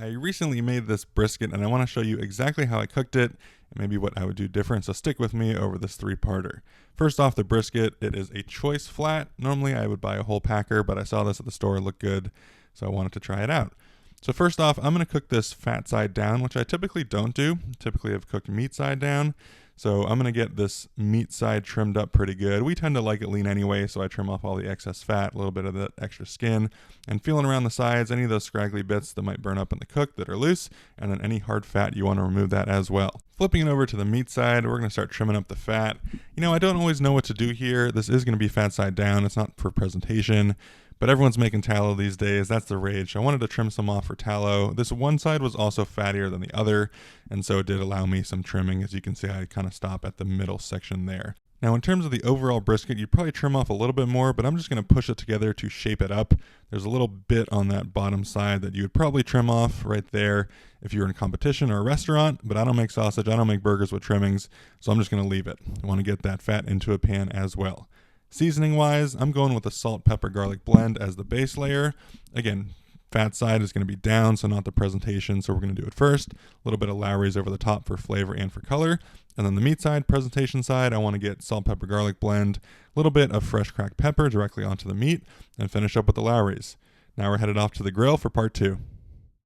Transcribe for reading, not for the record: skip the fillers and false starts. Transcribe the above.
I recently made this brisket and I want to show you exactly how I cooked it and maybe what I would do different, so stick with me over this three-parter. First off, the brisket, it is a choice flat. Normally I would buy a whole packer, but I saw this at the store, it looked good, so I wanted to try it out. So first off, I'm going to cook this fat side down, which I typically don't do. Typically I've cooked meat side down. So I'm going to get this meat side trimmed up pretty good. We tend to like it lean anyway, so I trim off all the excess fat, a little bit of the extra skin, and feeling around the sides, any of those scraggly bits that might burn up in the cook that are loose, and then any hard fat, you want to remove that as well. Flipping it over to the meat side, we're going to start trimming up the fat. I don't always know what to do here. This is going to be fat side down. It's not for presentation, but everyone's making tallow these days. That's the rage. I wanted to trim some off for tallow. This one side was also fattier than the other, and so it did allow me some trimming. As you can see, I kind of stop at the middle section there. Now, in terms of the overall brisket, you'd probably trim off a little bit more, but I'm just going to push it together to shape it up. There's a little bit on that bottom side that you would probably trim off right there if you were in a competition or a restaurant, but I don't make sausage, I don't make burgers with trimmings, so I'm just going to leave it. I want to get that fat into a pan as well. Seasoning wise, I'm going with a salt, pepper, garlic blend as the base layer. Again, fat side is going to be down, so not the presentation, so we're going to do it first. A little bit of Lowry's over the top for flavor and for color. And then the meat side, presentation side, I want to get salt, pepper, garlic blend, a little bit of fresh cracked pepper directly onto the meat, and finish up with the Lowry's. Now we're headed off to the grill for part 2.